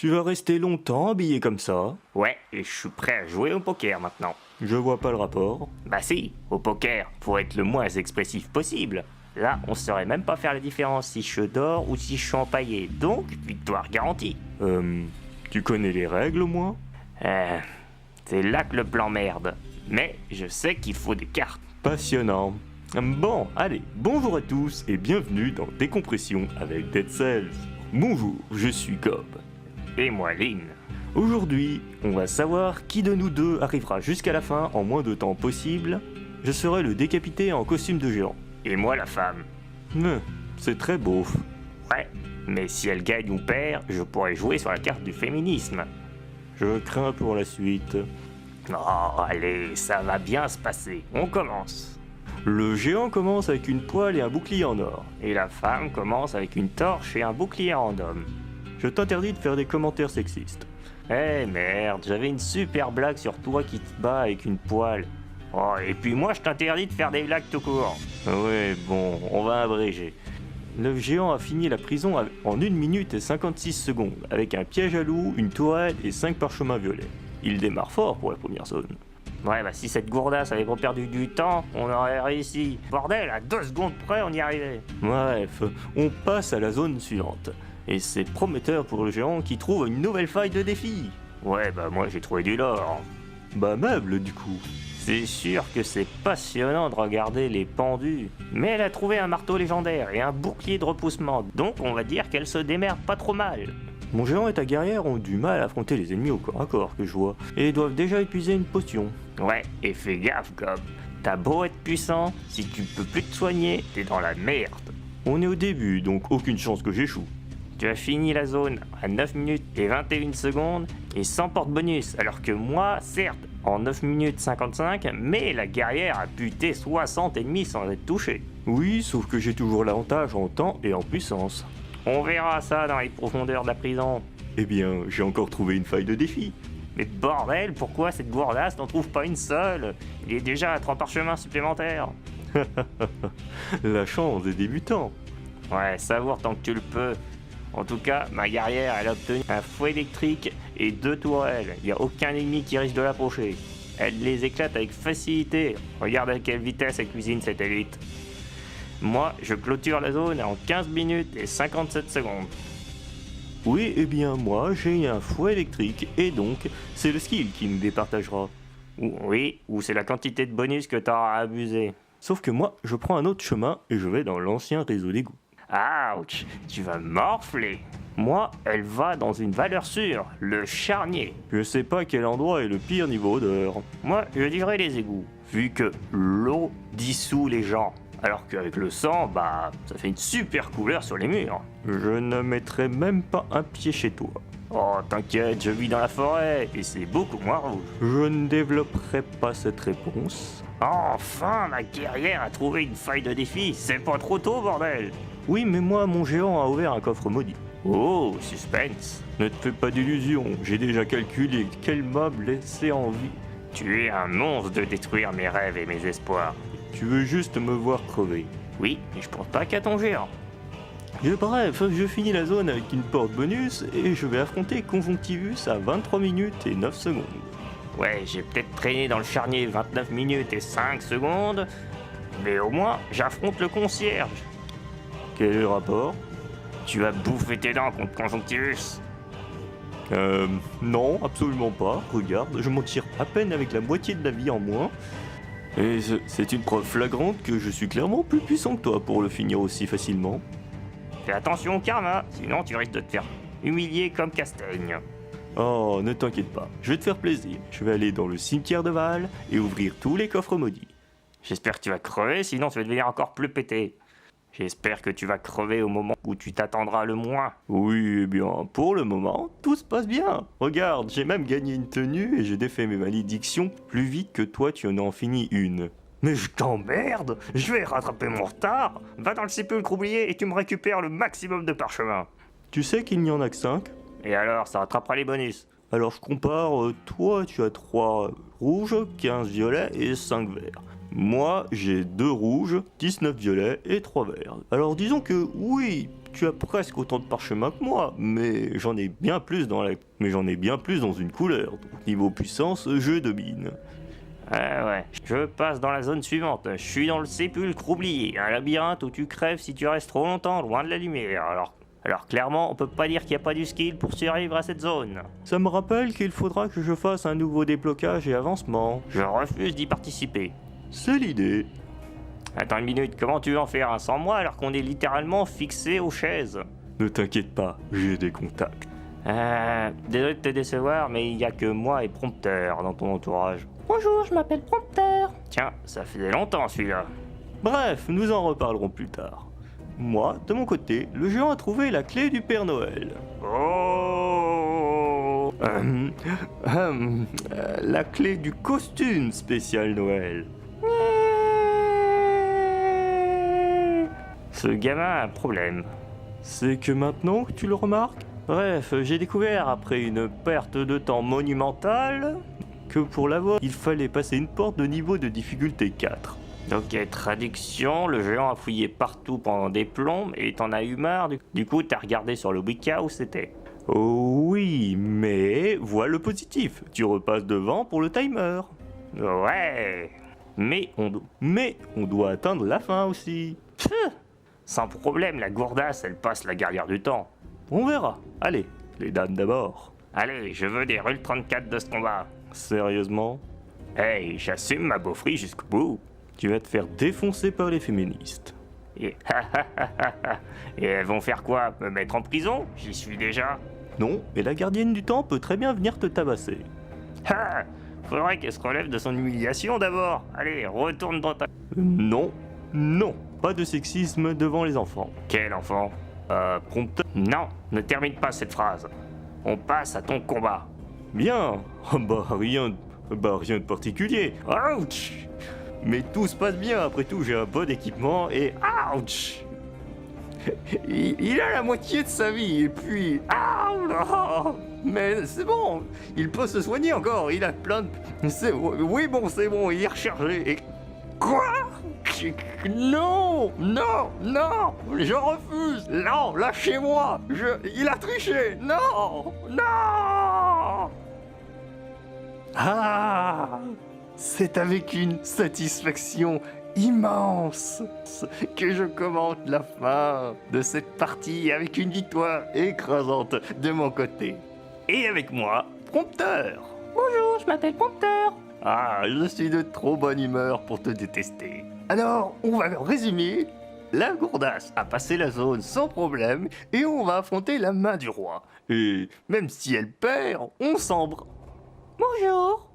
Tu vas rester longtemps habillé comme ça? Ouais, et je suis prêt à jouer au poker maintenant. Je vois pas le rapport. Bah si, au poker, faut être le moins expressif possible. Là, on saurait même pas faire la différence si je dors ou si je suis empaillé, donc victoire garantie. Tu connais les règles au moins? C'est là que le plan merde. Mais je sais qu'il faut des cartes. Passionnant. Bon, allez, bonjour à tous et bienvenue dans Décompression avec Dead Cells. Bonjour, je suis Cobb. Et moi, Lynn. Aujourd'hui, on va savoir qui de nous deux arrivera jusqu'à la fin en moins de temps possible. Je serai le décapité en costume de géant. Et moi, la femme. C'est très beau. Ouais, mais si elle gagne ou perd, je pourrais jouer sur la carte du féminisme. Je crains pour la suite. Oh, allez, ça va bien se passer. On commence. Le géant commence avec une poêle et un bouclier en or. Et la femme commence avec une torche et un bouclier en homme. Je t'interdis de faire des commentaires sexistes. Eh merde, j'avais une super blague sur toi qui te bat avec une poêle. Oh, et puis moi je t'interdis de faire des blagues tout court. Ouais, bon, on va abréger. Le géant a fini la prison en 1 minute et 56 secondes, avec un piège à loup, une tourelle et 5 parchemins violets. Il démarre fort pour la première zone. Ouais, bah si cette gourdasse avait pas perdu du temps, on aurait réussi. Bordel, à 2 secondes près, on y arrivait. Bref, on passe à la zone suivante. Et c'est prometteur pour le géant qui trouve une nouvelle faille de défi. Ouais, bah moi j'ai trouvé du lore. Bah meuble du coup. C'est sûr que c'est passionnant de regarder les pendus. Mais elle a trouvé un marteau légendaire et un bouclier de repoussement, donc on va dire qu'elle se démerde pas trop mal. Mon géant et ta guerrière ont du mal à affronter les ennemis au corps à corps que je vois, et doivent déjà épuiser une potion. Ouais, et fais gaffe, Cobb. T'as beau être puissant, si tu peux plus te soigner, t'es dans la merde. On est au début, donc aucune chance que j'échoue. Tu as fini la zone à 9 minutes et 21 secondes et sans porte-bonus, alors que moi, certes, en 9 minutes 55, mais la guerrière a buté 60 ennemis sans être touché. Oui, sauf que j'ai toujours l'avantage en temps et en puissance. On verra ça dans les profondeurs de la prison. Eh bien, j'ai encore trouvé une faille de défi. Mais bordel, pourquoi cette gourdasse n'en trouve pas une seule? Il est déjà à 3 parchemins supplémentaires. La chance des débutants. Ouais, savoure tant que tu le peux. En tout cas, ma guerrière, elle a obtenu un fouet électrique et 2 tourelles. Il n'y a aucun ennemi qui risque de l'approcher. Elle les éclate avec facilité. Regarde à quelle vitesse elle cuisine cette élite. Moi, je clôture la zone en 15 minutes et 57 secondes. Oui, eh bien moi, j'ai un fouet électrique, et donc, c'est le skill qui nous départagera. Oui, ou c'est la quantité de bonus que t'auras abusé. Sauf que moi, je prends un autre chemin et je vais dans l'ancien réseau d'égout. Ouch, tu vas morfler. Moi, elle va dans une valeur sûre, le charnier. Je sais pas quel endroit est le pire niveau odeur. Moi, je dirais les égouts, vu que l'eau dissout les gens. Alors qu'avec le sang, bah, ça fait une super couleur sur les murs. Je ne mettrai même pas un pied chez toi. Oh, t'inquiète, je vis dans la forêt, et c'est beaucoup moins rouge. Je ne développerai pas cette réponse. Enfin, ma guerrière a trouvé une faille de défi, c'est pas trop tôt, bordel. Oui, mais moi, mon géant a ouvert un coffre maudit. Oh, suspense. Ne te fais pas d'illusions, j'ai déjà calculé quel mob laisser en vie. Tu es un monstre de détruire mes rêves et mes espoirs. Tu veux juste me voir crever. Oui, mais je pense pas qu'à ton géant. Bref, je finis la zone avec une porte bonus et je vais affronter Conjonctivus à 23 minutes et 9 secondes. Ouais, j'ai peut-être traîné dans le charnier 29 minutes et 5 secondes, mais au moins, j'affronte le concierge. Quel est le rapport? Tu vas bouffer tes dents contre Conjonctivus. Non, absolument pas. Regarde, je m'en tire à peine avec la moitié de la vie en moins. Et c'est une preuve flagrante que je suis clairement plus puissant que toi pour le finir aussi facilement. Fais attention au karma, sinon tu risques de te faire humilier comme Castagne. Oh, ne t'inquiète pas, je vais te faire plaisir. Je vais aller dans le cimetière de Val et ouvrir tous les coffres maudits. J'espère que tu vas crever, sinon tu vas devenir encore plus pété. J'espère que tu vas crever au moment où tu t'attendras le moins. Oui, eh bien, pour le moment, tout se passe bien. Regarde, j'ai même gagné une tenue et j'ai défait mes malédictions plus vite que toi tu en as fini une. Mais je t'emmerde! Je vais rattraper mon retard! Va dans le sépulcre oublié et tu me récupères le maximum de parchemins. Tu sais qu'il n'y en a que 5? Et alors, ça rattrapera les bonus. Alors je compare, toi tu as 3 rouges, 15 violets et 5 verts. Moi j'ai 2 rouges, 19 violets et 3 verts. Alors disons que oui, tu as presque autant de parchemin que moi, mais j'en ai bien plus dans une couleur. Donc, niveau puissance, je domine. Ah ouais, je passe dans la zone suivante. Je suis dans le sépulcre oublié, un labyrinthe où tu crèves si tu restes trop longtemps loin de la lumière. Alors clairement, on peut pas dire qu'il n'y a pas du skill pour survivre à cette zone. Ça me rappelle qu'il faudra que je fasse un nouveau déblocage et avancement. Je refuse d'y participer. C'est l'idée. Attends une minute, comment tu veux en faire un sans moi alors qu'on est littéralement fixé aux chaises? Ne t'inquiète pas, j'ai des contacts. Désolé de te décevoir, mais il y a que moi et Prompteur dans ton entourage. Bonjour, je m'appelle Prompteur. Tiens, ça faisait longtemps celui-là. Bref, nous en reparlerons plus tard. Moi, de mon côté, le géant a trouvé la clé du Père Noël. Oh La clé du costume spécial Noël. Ce gamin a un problème. C'est que maintenant que tu le remarques. Bref, j'ai découvert après une perte de temps monumentale que pour l'avoir, il fallait passer une porte de niveau de difficulté 4. Ok, traduction, le géant a fouillé partout pendant des plombes et t'en as eu marre. Du coup, t'as regardé sur le Wicca où c'était. Oh oui, mais vois le positif, tu repasses devant pour le timer. Ouais, Mais on doit atteindre la fin aussi. sans problème, la gourdasse, elle passe la guerrière du temps. On verra. Allez, les dames d'abord. Allez, je veux des rules 34 de ce combat. Sérieusement, Hey, j'assume ma beaufrie jusqu'au bout. tu vas te faire défoncer par les féministes. Et, et elles vont faire quoi? Me mettre en prison? J'y suis déjà. Non, mais la gardienne du temps peut très bien venir te tabasser. Ha! Faudrait qu'elle se relève de son humiliation d'abord. Allez, retourne dans ta... Non, pas de sexisme devant les enfants. Quel enfant? Prompteur. Non, ne termine pas cette phrase. On passe à ton combat. Bien. Rien de particulier. Ouch. Mais tout se passe bien, après tout, j'ai un bon équipement et ouch. Il a la moitié de sa vie et puis mais c'est bon, il peut se soigner encore, il a plein de... Oui bon, c'est bon, il est rechargé et... Quoi? Non, je refuse. Non, lâchez-moi. Il a triché. Non. C'est avec une satisfaction immense que je commente la fin de cette partie avec une victoire écrasante de mon côté. Et avec moi, Prompteur. Bonjour, je m'appelle Prompteur. Je suis de trop bonne humeur pour te détester. Alors, on va résumer. La gourdasse a passé la zone sans problème et on va affronter la main du roi. Et même si elle perd, on Bonjour.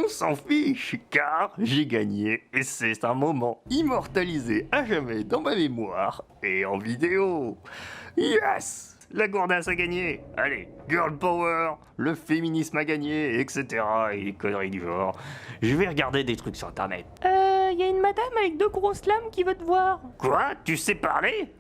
s'en fiche car j'ai gagné et c'est un moment immortalisé à jamais dans ma mémoire et en vidéo. Yes! La gourdasse a gagné. Allez, girl power, le féminisme a gagné, etc. et les conneries du genre. Je vais regarder des trucs sur internet. Y a une madame avec 2 grosses lames qui veut te voir. Quoi? Tu sais parler?